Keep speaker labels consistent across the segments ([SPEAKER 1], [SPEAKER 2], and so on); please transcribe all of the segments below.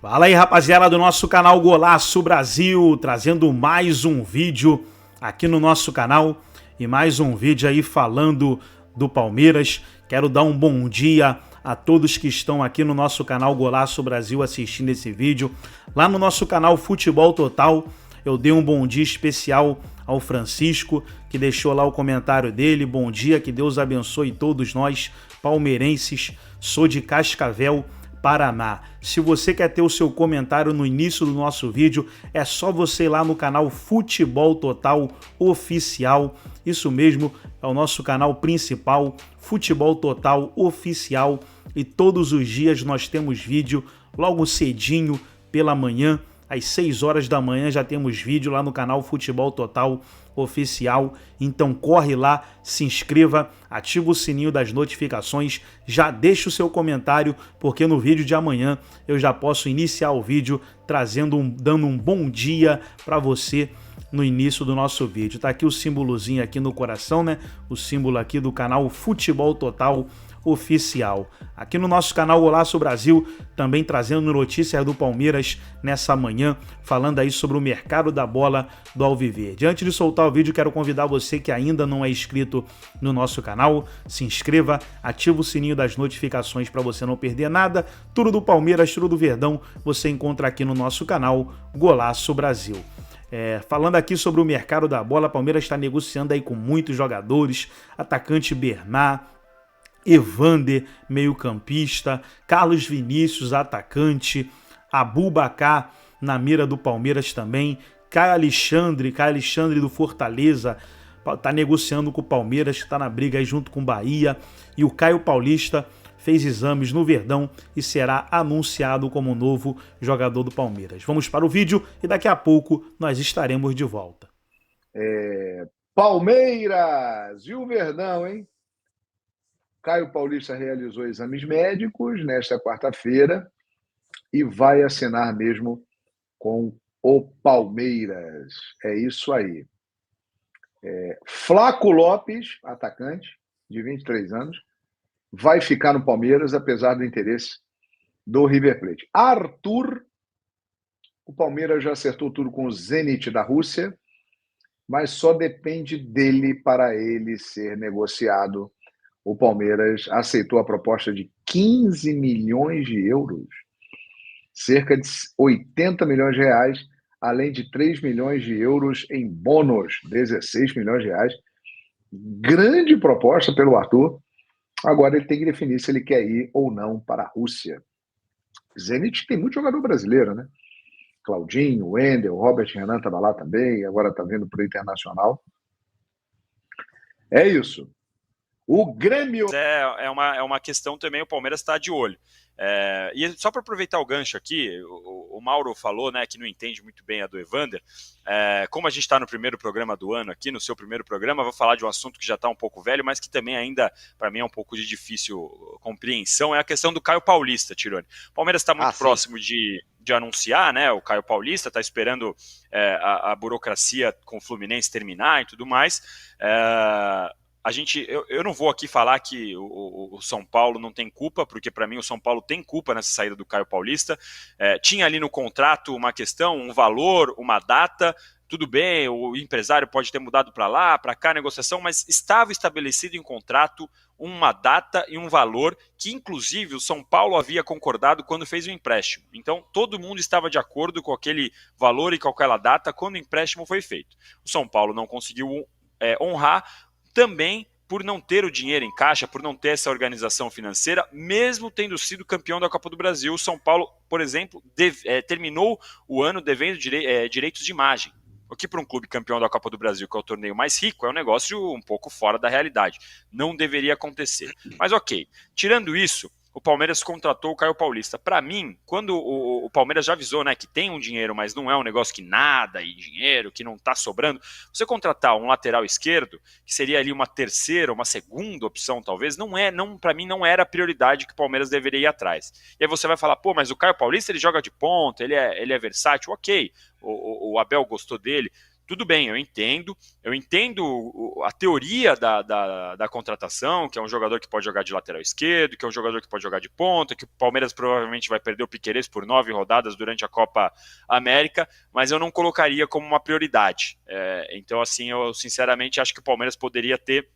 [SPEAKER 1] Fala aí, rapaziada do nosso canal Golaço Brasil, trazendo mais um vídeo aqui no nosso canal e mais um vídeo aí falando do Palmeiras. Quero dar um bom dia a todos que estão aqui no nosso canal Golaço Brasil assistindo esse vídeo. Lá no nosso canal Futebol Total, eu dei um bom dia especial ao Francisco, que deixou lá o comentário dele. Bom dia, que Deus abençoe todos nós, palmeirenses. Sou de Cascavel, Paraná. Se você quer ter o seu comentário no início do nosso vídeo, é só você ir lá no canal Futebol Total Oficial. Isso mesmo, é o nosso canal principal, Futebol Total Oficial. E todos os dias nós temos vídeo logo cedinho pela manhã. Às 6 horas da manhã já temos vídeo lá no canal Futebol Total Oficial. Então corre lá, se inscreva, ativa o sininho das notificações, já deixa o seu comentário, porque no vídeo de amanhã eu já posso iniciar o vídeo dando um bom dia para você no início do nosso vídeo. Tá aqui o símbolozinho aqui no coração, né? O símbolo aqui do canal Futebol Total Oficial. Aqui no nosso canal Golaço Brasil, também trazendo notícias do Palmeiras nessa manhã, falando aí sobre o mercado da bola do Alviverde. Antes de soltar o vídeo, quero convidar você que ainda não é inscrito no nosso canal, se inscreva, ativa o sininho das notificações para você não perder nada. Tudo do Palmeiras, tudo do Verdão, você encontra aqui no nosso canal Golaço Brasil. Falando aqui sobre o mercado da bola, a Palmeiras está negociando aí com muitos jogadores, atacante Bernard, Evander, meio-campista, Carlos Vinícius, atacante, Abubakar na mira do Palmeiras também, Caio Alexandre do Fortaleza, está negociando com o Palmeiras, está na briga aí junto com o Bahia, e o Caio Paulista fez exames no Verdão e será anunciado como novo jogador do Palmeiras. Vamos para o vídeo e daqui a pouco nós estaremos de volta.
[SPEAKER 2] Palmeiras e o Verdão, hein? Caio Paulista realizou exames médicos nesta quarta-feira e vai assinar mesmo com o Palmeiras. É isso aí. Flaco Lopes, atacante de 23 anos, vai ficar no Palmeiras, apesar do interesse do River Plate. Arthur, o Palmeiras já acertou tudo com o Zenit da Rússia, mas só depende dele para ele ser negociado. O Palmeiras aceitou a proposta de 15 milhões de euros, cerca de 80 milhões de reais, além de 3 milhões de euros em bônus, 16 milhões de reais. Grande proposta pelo Arthur. Agora ele tem que definir se ele quer ir ou não para a Rússia. Zenit tem muito jogador brasileiro, né? Claudinho, Wendel, Robert Renan estava lá também, agora está vindo para o Internacional. É isso. O Grêmio...
[SPEAKER 3] É uma questão também, o Palmeiras está de olho. E só para aproveitar o gancho aqui, o Mauro falou, né, que não entende muito bem a do Evander. Como a gente está no primeiro programa do ano aqui, no seu primeiro programa, vou falar de um assunto que já está um pouco velho, mas que também ainda, para mim, é um pouco de difícil compreensão, é a questão do Caio Paulista, Tironi. O Palmeiras está muito próximo de anunciar, né, o Caio Paulista, está esperando a burocracia com o Fluminense terminar e tudo mais. Eu não vou aqui falar que o São Paulo não tem culpa, porque para mim o São Paulo tem culpa nessa saída do Caio Paulista. Tinha ali no contrato uma questão, um valor, uma data, tudo bem, o empresário pode ter mudado para lá, para cá, a negociação, mas estava estabelecido em contrato uma data e um valor que, inclusive, o São Paulo havia concordado quando fez o empréstimo. Então, todo mundo estava de acordo com aquele valor e com aquela data quando o empréstimo foi feito. O São Paulo não conseguiu honrar, também por não ter o dinheiro em caixa, por não ter essa organização financeira, mesmo tendo sido campeão da Copa do Brasil. O São Paulo, por exemplo, terminou o ano devendo direitos de imagem, o que para um clube campeão da Copa do Brasil, que é o torneio mais rico, é um negócio um pouco fora da realidade. Não deveria acontecer. Mas ok, tirando isso, o Palmeiras contratou o Caio Paulista. Para mim, quando o Palmeiras já avisou, né, que tem um dinheiro, mas não é um negócio que nada e dinheiro, que não está sobrando, você contratar um lateral esquerdo, que seria ali uma terceira, uma segunda opção talvez, para mim não era a prioridade que o Palmeiras deveria ir atrás. E aí você vai falar, pô, mas o Caio Paulista ele joga de ponta, ele é versátil, ok, o Abel gostou dele, tudo bem, eu entendo a teoria da contratação, que é um jogador que pode jogar de lateral esquerdo, que é um jogador que pode jogar de ponta, que o Palmeiras provavelmente vai perder o Piquerez por 9 rodadas durante a Copa América, mas eu não colocaria como uma prioridade. Então, assim, eu sinceramente acho que o Palmeiras poderia ter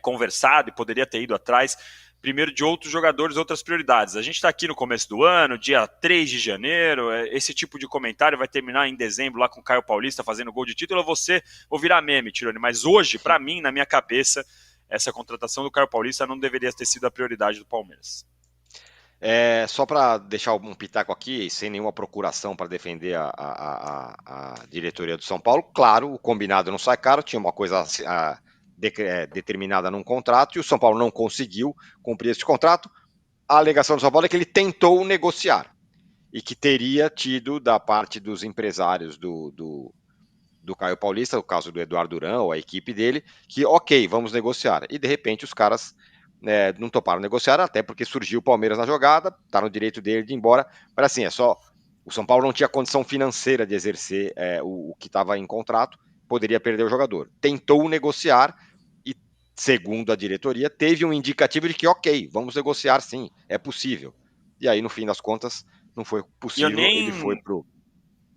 [SPEAKER 3] conversado e poderia ter ido atrás primeiro de outros jogadores, outras prioridades. A gente está aqui no começo do ano, dia 3 de janeiro, esse tipo de comentário vai terminar em dezembro lá com o Caio Paulista fazendo gol de título, vou virar meme, Tironi, mas hoje, para mim, na minha cabeça, essa contratação do Caio Paulista não deveria ter sido a prioridade do Palmeiras.
[SPEAKER 4] Só para deixar um pitaco aqui, sem nenhuma procuração para defender a diretoria do São Paulo, claro, o combinado não sai caro, tinha uma coisa determinada num contrato e o São Paulo não conseguiu cumprir esse contrato. A alegação do São Paulo é que ele tentou negociar e que teria tido da parte dos empresários do Caio Paulista, o caso do Eduardo Duran ou a equipe dele, que ok, vamos negociar. E de repente os caras não toparam negociar, até porque surgiu o Palmeiras na jogada, tá no direito dele de ir embora, mas assim, o São Paulo não tinha condição financeira de exercer o que estava em contrato, poderia perder o jogador. Tentou negociar e, segundo a diretoria, teve um indicativo de que, ok, vamos negociar sim, é possível. E aí, no fim das contas, não foi possível, ele foi pro...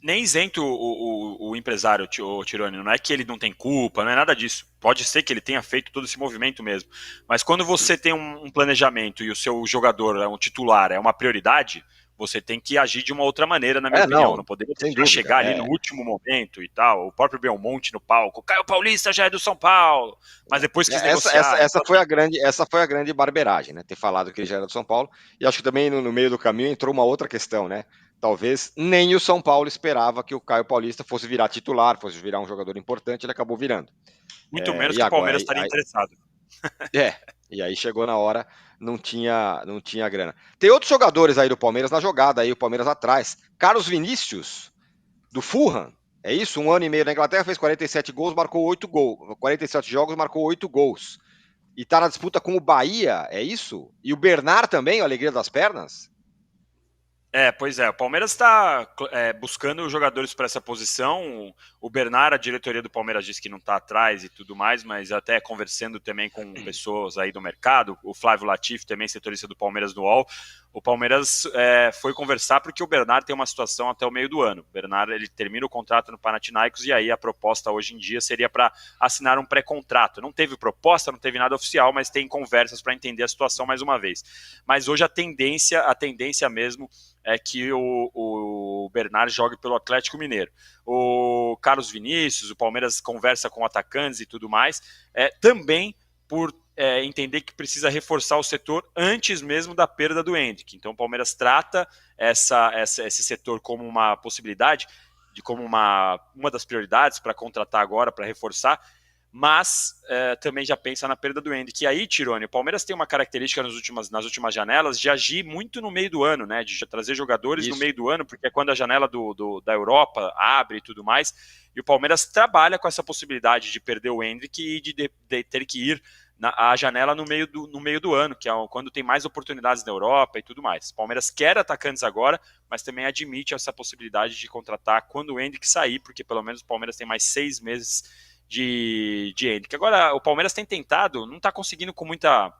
[SPEAKER 3] Nem isento o empresário, o Tironi, não é que ele não tem culpa, não é nada disso. Pode ser que ele tenha feito todo esse movimento mesmo. Mas quando você tem um planejamento e o seu jogador é um titular, é uma prioridade, você tem que agir de uma outra maneira, na minha opinião. Não poderia chegar ali no último momento e tal. O próprio Belmonte no palco. O Caio Paulista já é do São Paulo. Mas depois quis negociar.
[SPEAKER 4] Essa foi a grande barbeiragem, né? Ter falado que ele já era do São Paulo. E acho que também no meio do caminho entrou uma outra questão, né? Talvez nem o São Paulo esperava que o Caio Paulista fosse virar titular, fosse virar um jogador importante, ele acabou virando.
[SPEAKER 3] Muito menos que o Palmeiras estaria interessado.
[SPEAKER 4] E aí chegou na hora, não tinha grana. Tem outros jogadores aí do Palmeiras na jogada, aí o Palmeiras atrás. Carlos Vinícius, do Fulham, é isso? 1 ano e meio na Inglaterra, fez 47 gols, marcou 8 gols. 47 jogos, marcou 8 gols. E tá na disputa com o Bahia, é isso? E o Bernard também, a alegria das pernas?
[SPEAKER 3] Pois é, o Palmeiras está buscando jogadores para essa posição. O Bernard, a diretoria do Palmeiras diz que não está atrás e tudo mais, mas até conversando também com pessoas aí do mercado, o Flávio Latif, também setorista do Palmeiras no UOL, o Palmeiras foi conversar porque o Bernard tem uma situação até o meio do ano. O Bernard, ele termina o contrato no Panathinaikos e aí a proposta hoje em dia seria para assinar um pré-contrato. Não teve proposta, não teve nada oficial, mas tem conversas para entender a situação mais uma vez. Mas hoje a tendência mesmo é que o Bernard jogue pelo Atlético Mineiro. O Carlos Vinícius, o Palmeiras conversa com atacantes e tudo mais, também por entender que precisa reforçar o setor antes mesmo da perda do Endrick. Então o Palmeiras trata esse setor como uma possibilidade, como uma das prioridades para contratar agora, para reforçar, mas também já pensa na perda do Endrick. E aí, Tironi, o Palmeiras tem uma característica nas últimas janelas de agir muito no meio do ano, né? De trazer jogadores no meio do ano, porque é quando a janela da Europa abre e tudo mais, e o Palmeiras trabalha com essa possibilidade de perder o Endrick e de ter que ir à janela no meio do ano, que é quando tem mais oportunidades na Europa e tudo mais. O Palmeiras quer atacantes agora, mas também admite essa possibilidade de contratar quando o Endrick sair, porque pelo menos o Palmeiras tem mais 6 meses de Endrick. Agora, o Palmeiras tem tentado, não está conseguindo com muita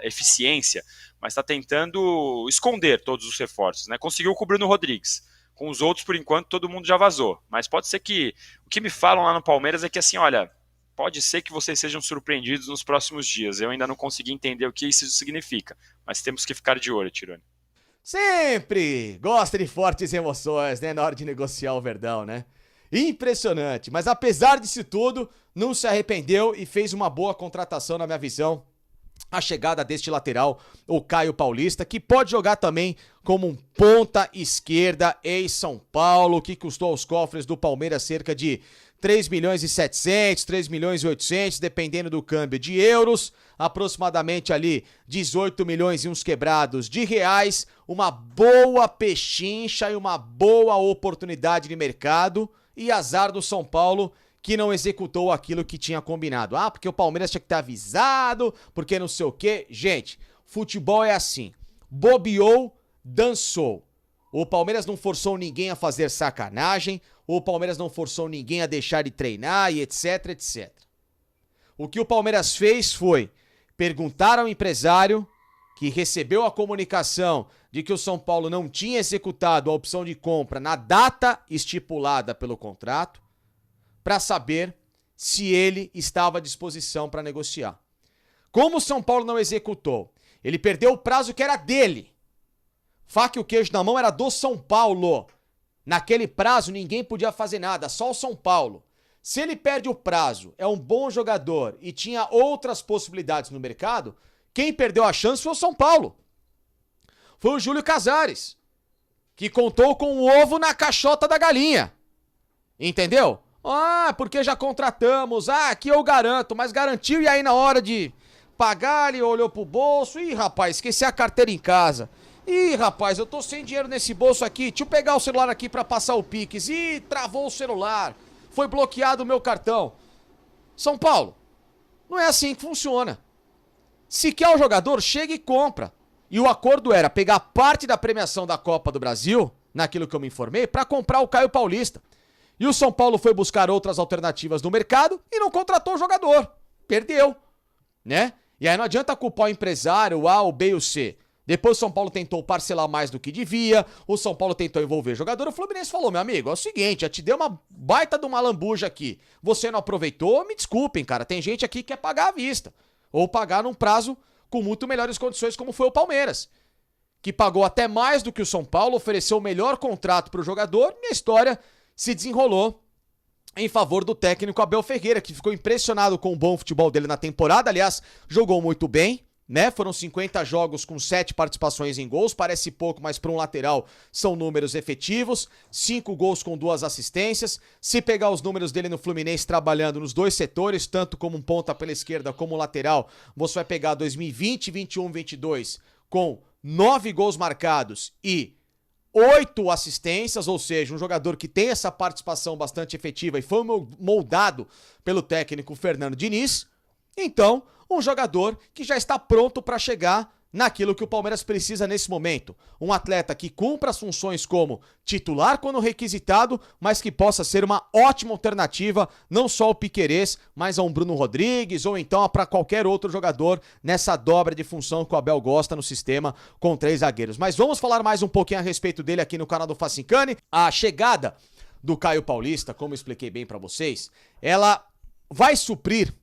[SPEAKER 3] eficiência, mas está tentando esconder todos os reforços, né? Conseguiu com o Bruno Rodrigues. Com os outros, por enquanto, todo mundo já vazou. Mas pode ser que... O que me falam lá no Palmeiras é que, assim, olha, pode ser que vocês sejam surpreendidos nos próximos dias. Eu ainda não consegui entender o que isso significa, mas temos que ficar de olho, Tironi.
[SPEAKER 5] Sempre gosta de fortes emoções, né? Na hora de negociar o Verdão, né? Impressionante, mas apesar disso tudo, não se arrependeu e fez uma boa contratação, na minha visão. A chegada deste lateral, o Caio Paulista, que pode jogar também como um ponta esquerda em São Paulo, que custou aos cofres do Palmeiras cerca de 3 milhões e 700, 3 milhões e 800, dependendo do câmbio de euros, aproximadamente ali 18 milhões e uns quebrados de reais, uma boa pechincha e uma boa oportunidade de mercado. E azar do São Paulo, que não executou aquilo que tinha combinado. Porque o Palmeiras tinha que ter avisado, porque não sei o quê. Gente, futebol é assim. Bobeou, dançou. O Palmeiras não forçou ninguém a fazer sacanagem, o Palmeiras não forçou ninguém a deixar de treinar e etc, etc. O que o Palmeiras fez foi perguntar ao empresário que recebeu a comunicação de que o São Paulo não tinha executado a opção de compra na data estipulada pelo contrato, para saber se ele estava à disposição para negociar. Como o São Paulo não executou, ele perdeu o prazo que era dele. Faca e o queijo na mão era do São Paulo. Naquele prazo ninguém podia fazer nada, só o São Paulo. Se ele perde o prazo, é um bom jogador e tinha outras possibilidades no mercado, quem perdeu a chance foi o São Paulo. Foi o Júlio Casares, que contou com o ovo na caixota da galinha. Entendeu? Ah, porque já contratamos, aqui eu garanto, mas garantiu e aí na hora de pagar ele olhou pro bolso, ih rapaz, esqueci a carteira em casa. Ih rapaz, eu tô sem dinheiro nesse bolso aqui, deixa eu pegar o celular aqui pra passar o Pix. Ih, travou o celular, foi bloqueado o meu cartão. São Paulo, não é assim que funciona. Se quer o jogador, chega e compra. E o acordo era pegar parte da premiação da Copa do Brasil, naquilo que eu me informei, pra comprar o Caio Paulista. E o São Paulo foi buscar outras alternativas no mercado e não contratou o jogador. Perdeu, né? E aí não adianta culpar o empresário, o A, o B e o C. Depois o São Paulo tentou parcelar mais do que devia, o São Paulo tentou envolver jogador, o Fluminense falou, meu amigo, é o seguinte, já te dei uma baita de uma lambuja aqui, você não aproveitou, me desculpem, cara, tem gente aqui que quer pagar à vista, ou pagar num prazo com muito melhores condições, como foi o Palmeiras, que pagou até mais do que o São Paulo, ofereceu o melhor contrato para o jogador, e a história se desenrolou em favor do técnico Abel Ferreira, que ficou impressionado com o bom futebol dele na temporada, aliás, jogou muito bem, né? Foram 50 jogos com 7 participações em gols, parece pouco, mas para um lateral são números efetivos, 5 gols com 2 assistências. Se pegar os números dele no Fluminense trabalhando nos dois setores, tanto como um ponta pela esquerda como lateral, você vai pegar 2020, 21, 22 com 9 gols marcados e 8 assistências, ou seja, um jogador que tem essa participação bastante efetiva e foi moldado pelo técnico Fernando Diniz. Então, um jogador que já está pronto para chegar naquilo que o Palmeiras precisa nesse momento. Um atleta que cumpra as funções como titular quando requisitado, mas que possa ser uma ótima alternativa, não só ao Piquerez, mas a um Bruno Rodrigues ou então para qualquer outro jogador nessa dobra de função que o Abel gosta no sistema com 3 zagueiros. Mas vamos falar mais um pouquinho a respeito dele aqui no canal do Facincani. A chegada do Caio Paulista, como eu expliquei bem para vocês, ela vai suprir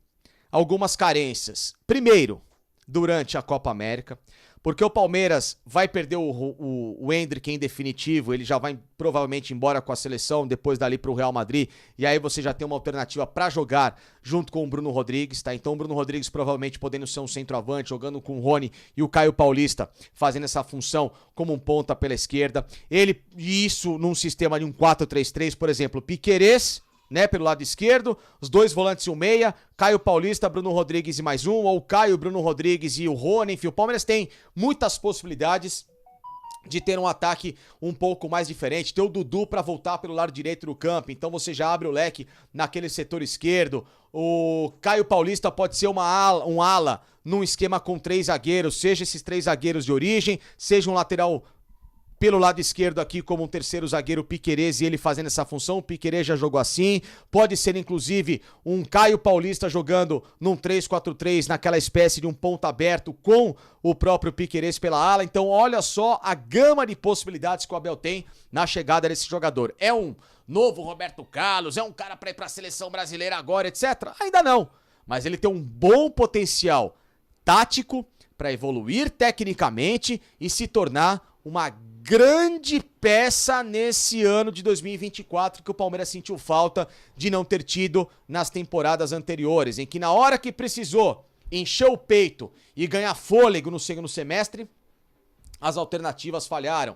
[SPEAKER 5] algumas carências. Primeiro, durante a Copa América, porque o Palmeiras vai perder o Endrick em definitivo, ele já vai provavelmente embora com a seleção, depois dali pro Real Madrid, e aí você já tem uma alternativa para jogar junto com o Bruno Rodrigues, tá? Então o Bruno Rodrigues provavelmente podendo ser um centroavante, jogando com o Rony e o Caio Paulista fazendo essa função como um ponta pela esquerda. E isso num sistema de um 4-3-3, por exemplo, Piquerez, né, pelo lado esquerdo, os 2 volantes e o meia, Caio Paulista, Bruno Rodrigues e mais um, ou Caio, Bruno Rodrigues e o Rony, enfim, o Palmeiras tem muitas possibilidades de ter um ataque um pouco mais diferente, ter o Dudu para voltar pelo lado direito do campo, então você já abre o leque naquele setor esquerdo, o Caio Paulista pode ser um ala num esquema com 3 zagueiros, seja esses 3 zagueiros de origem, seja um lateral pelo lado esquerdo aqui como um terceiro zagueiro Piquerez e ele fazendo essa função, o Piquerez já jogou assim, pode ser inclusive um Caio Paulista jogando num 3-4-3 naquela espécie de um ponto aberto com o próprio Piquerez pela ala, então olha só a gama de possibilidades que o Abel tem na chegada desse jogador. É um novo Roberto Carlos, é um cara para ir para a seleção brasileira agora, etc? Ainda não, mas ele tem um bom potencial tático para evoluir tecnicamente e se tornar uma grande peça nesse ano de 2024 que o Palmeiras sentiu falta de não ter tido nas temporadas anteriores, em que na hora que precisou encher o peito e ganhar fôlego no segundo semestre, as alternativas falharam.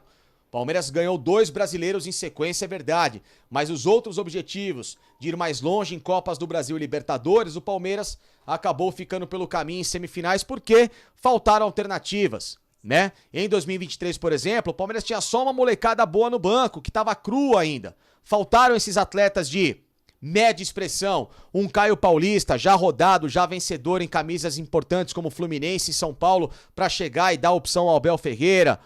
[SPEAKER 5] Palmeiras ganhou 2 brasileiros em sequência, é verdade, mas os outros objetivos de ir mais longe em Copas do Brasil e Libertadores, o Palmeiras acabou ficando pelo caminho em semifinais porque faltaram alternativas, né? Em 2023, por exemplo, o Palmeiras tinha só uma molecada boa no banco, que estava crua ainda. Faltaram esses atletas de média expressão, um Caio Paulista já rodado, já vencedor em camisas importantes como Fluminense e São Paulo para chegar e dar opção ao Abel Ferreira,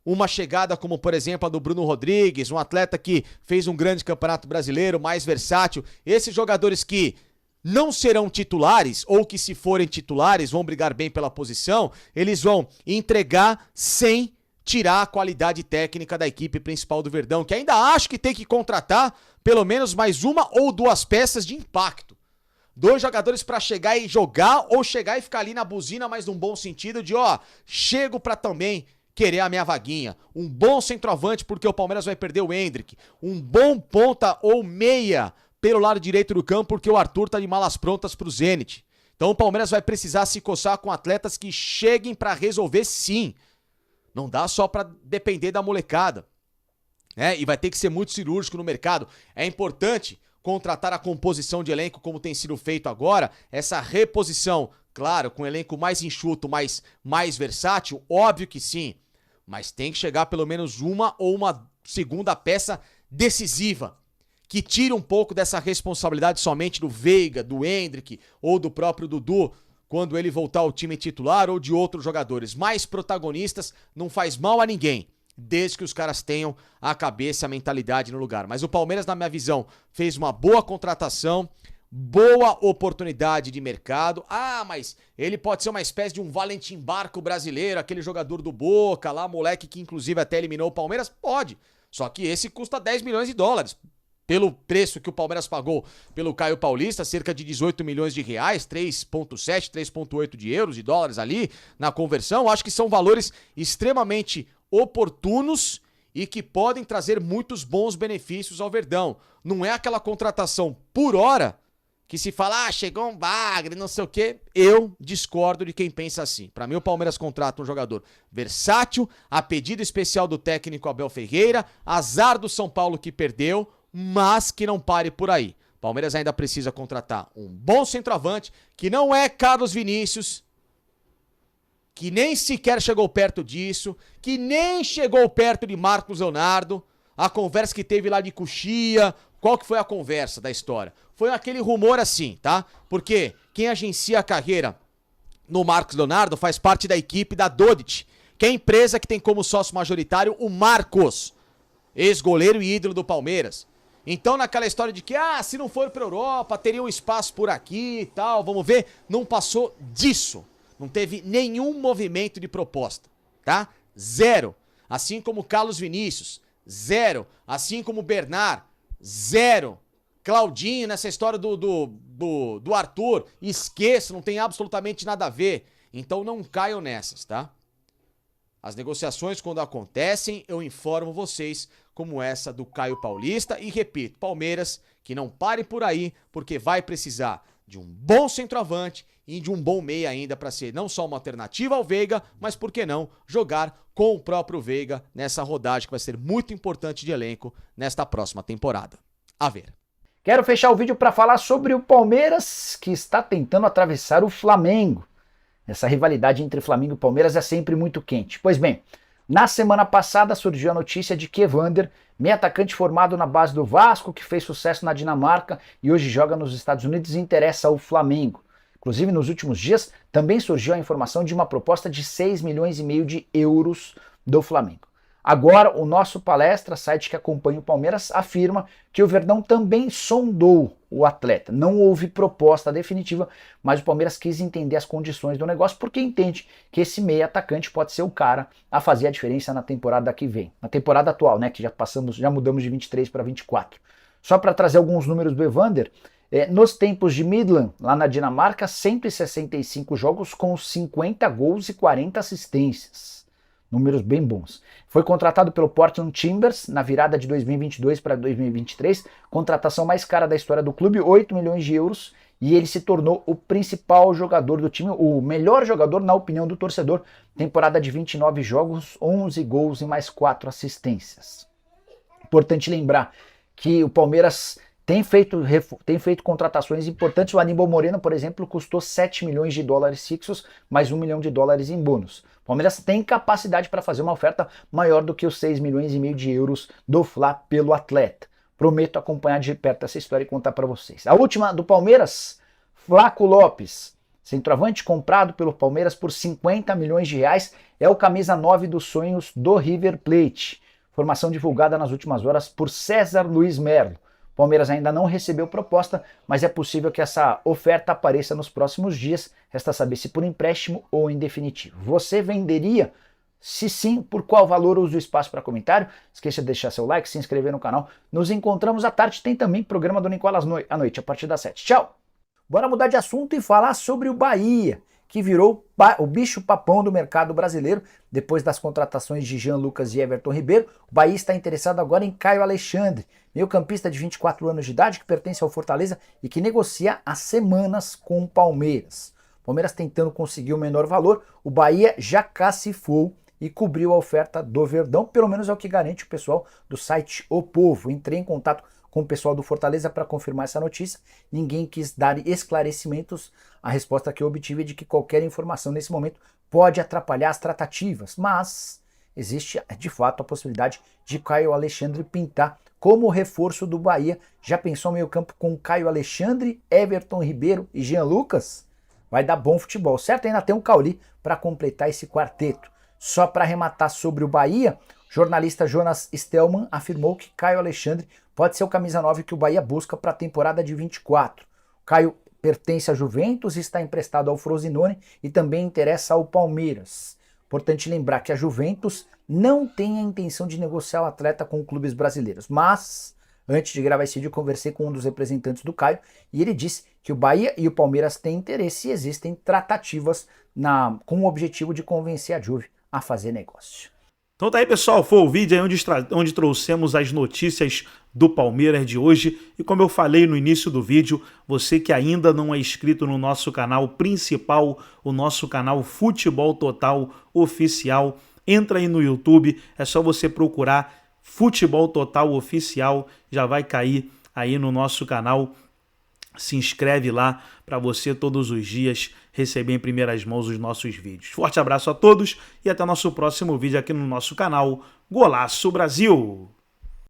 [SPEAKER 5] uma chegada como, por exemplo, a do Bruno Rodrigues, um atleta que fez um grande campeonato brasileiro, mais versátil. Esses jogadores que não serão titulares, ou que se forem titulares vão brigar bem pela posição, eles vão entregar sem tirar a qualidade técnica da equipe principal do Verdão, que ainda acho que tem que contratar pelo menos mais uma ou duas peças de impacto. 2 jogadores para chegar e jogar, ou chegar e ficar ali na buzina, mas num bom sentido de, chego para também querer a minha vaguinha. Um bom centroavante, porque o Palmeiras vai perder o Endrick. Um bom ponta ou meia pelo lado direito do campo, porque o Arthur tá de malas prontas pro Zenit. Então o Palmeiras vai precisar se coçar com atletas que cheguem para resolver sim. Não dá só para depender da molecada, né? E vai ter que ser muito cirúrgico no mercado. É importante contratar a composição de elenco como tem sido feito agora, essa reposição, claro, com um elenco mais enxuto, mais versátil, óbvio que sim, mas tem que chegar pelo menos uma ou uma segunda peça decisiva, que tire um pouco dessa responsabilidade somente do Veiga, do Endrick ou do próprio Dudu, quando ele voltar ao time titular, ou de outros jogadores. Mais protagonistas não faz mal a ninguém, desde que os caras tenham a cabeça e a mentalidade no lugar. Mas o Palmeiras, na minha visão, fez uma boa contratação, boa oportunidade de mercado. Mas ele pode ser uma espécie de um Valentim Barco brasileiro, aquele jogador do Boca lá, moleque que inclusive até eliminou o Palmeiras? Pode, só que esse custa 10 milhões de dólares. Pelo preço que o Palmeiras pagou pelo Caio Paulista, cerca de 18 milhões de reais, 3,7, 3,8 de dólares ali na conversão, acho que são valores extremamente oportunos e que podem trazer muitos bons benefícios ao Verdão. Não é aquela contratação por hora que se fala, chegou um bagre, não sei o quê. Eu discordo de quem pensa assim. Para mim, o Palmeiras contrata um jogador versátil, a pedido especial do técnico Abel Ferreira, azar do São Paulo que perdeu, mas que não pare por aí. Palmeiras ainda precisa contratar um bom centroavante, que não é Carlos Vinícius, que nem sequer chegou perto disso, que nem chegou perto de Marcos Leonardo. A conversa que teve lá de Coxia, qual que foi a conversa da história? Foi aquele rumor assim, tá? Porque quem agencia a carreira no Marcos Leonardo faz parte da equipe da Dodit, que é a empresa que tem como sócio majoritário o Marcos, ex-goleiro e ídolo do Palmeiras. Então, naquela história de que, se não for pra Europa, teria um espaço por aqui e tal, vamos ver, não passou disso. Não teve nenhum movimento de proposta, tá? 0. Assim como Carlos Vinícius, 0. Assim como Bernard, 0. Claudinho, nessa história do Arthur, esqueça, não tem absolutamente nada a ver. Então não caiam nessas, tá? As negociações, quando acontecem, eu informo vocês, como essa do Caio Paulista. E repito, Palmeiras, que não pare por aí, porque vai precisar de um bom centroavante e de um bom meia ainda para ser não só uma alternativa ao Veiga, mas por que não jogar com o próprio Veiga nessa rodagem que vai ser muito importante de elenco nesta próxima temporada. A ver.
[SPEAKER 6] Quero fechar o vídeo para falar sobre o Palmeiras, que está tentando atravessar o Flamengo. Essa rivalidade entre Flamengo e Palmeiras é sempre muito quente. Pois bem, na semana passada surgiu a notícia de que Evander, meio atacante formado na base do Vasco, que fez sucesso na Dinamarca e hoje joga nos Estados Unidos, interessa ao Flamengo. Inclusive, nos últimos dias, também surgiu a informação de uma proposta de 6,5 milhões de euros do Flamengo. Agora, o nosso Palestra, site que acompanha o Palmeiras, afirma que o Verdão também sondou o atleta. Não houve proposta definitiva, mas o Palmeiras quis entender as condições do negócio porque entende que esse meia atacante pode ser o cara a fazer a diferença na temporada que vem. Na temporada atual, né, que já mudamos de 23 para 24. Só para trazer alguns números do Evander, nos tempos de Midland, lá na Dinamarca, 165 jogos com 50 gols e 40 assistências. Números bem bons. Foi contratado pelo Portland Timbers na virada de 2022 para 2023, contratação mais cara da história do clube, 8 milhões de euros, e ele se tornou o principal jogador do time, o melhor jogador na opinião do torcedor, temporada de 29 jogos, 11 gols e mais 4 assistências. Importante lembrar que o Palmeiras tem feito contratações importantes. O Aníbal Moreno, por exemplo, custou 7 milhões de dólares fixos, mais 1 milhão de dólares em bônus. O Palmeiras tem capacidade para fazer uma oferta maior do que os 6,5 milhões de euros do Fla pelo atleta. Prometo acompanhar de perto essa história e contar para vocês. A última do Palmeiras, Flaco Lopes. Centroavante comprado pelo Palmeiras por 50 milhões de reais é o camisa 9 dos sonhos do River Plate. Informação divulgada nas últimas horas por César Luiz Merlo. O Palmeiras ainda não recebeu proposta, mas é possível que essa oferta apareça nos próximos dias. Resta saber se por empréstimo ou em definitivo. Você venderia? Se sim, por qual valor? Use o espaço para comentário. Esqueça de deixar seu like, se inscrever no canal. Nos encontramos à tarde. Tem também programa do Nicolas à noite, a partir das 7. Tchau! Bora mudar de assunto e falar sobre o Bahia, que virou o bicho papão do mercado brasileiro. Depois das contratações de Jean Lucas e Everton Ribeiro, o Bahia está interessado agora em Caio Alexandre, meio-campista de 24 anos de idade que pertence ao Fortaleza e que negocia há semanas com o Palmeiras. O Palmeiras tentando conseguir o menor valor, o Bahia já cacifou e cobriu a oferta do Verdão, pelo menos é o que garante o pessoal do site O Povo. Entrei em contato com o pessoal do Fortaleza para confirmar essa notícia, ninguém quis dar esclarecimentos. A resposta que eu obtive é de que qualquer informação nesse momento pode atrapalhar as tratativas, mas existe de fato a possibilidade de Caio Alexandre pintar como reforço do Bahia. Já pensou meio campo com Caio Alexandre, Everton Ribeiro e Jean Lucas? Vai dar bom futebol, certo? Ainda tem um Cauli para completar esse quarteto. Só para arrematar sobre o Bahia, o jornalista Jonas Stelman afirmou que Caio Alexandre pode ser o camisa 9 que o Bahia busca para a temporada de 24. O Caio pertence à Juventus, está emprestado ao Frosinone e também interessa ao Palmeiras. Importante lembrar que a Juventus não tem a intenção de negociar o atleta com clubes brasileiros, mas antes de gravar esse vídeo eu conversei com um dos representantes do Caio e ele disse que o Bahia e o Palmeiras têm interesse e existem tratativas com o objetivo de convencer a Juve a fazer negócio.
[SPEAKER 1] Então tá aí, pessoal, foi o vídeo aí onde trouxemos as notícias do Palmeiras de hoje. E como eu falei no início do vídeo, você que ainda não é inscrito no nosso canal principal, o nosso canal Futebol Total Oficial, entra aí no YouTube, é só você procurar Futebol Total Oficial, já vai cair aí no nosso canal. Se inscreve lá para você todos os dias receber em primeiras mãos os nossos vídeos. Forte abraço a todos e até o nosso próximo vídeo aqui no nosso canal Golaço Brasil!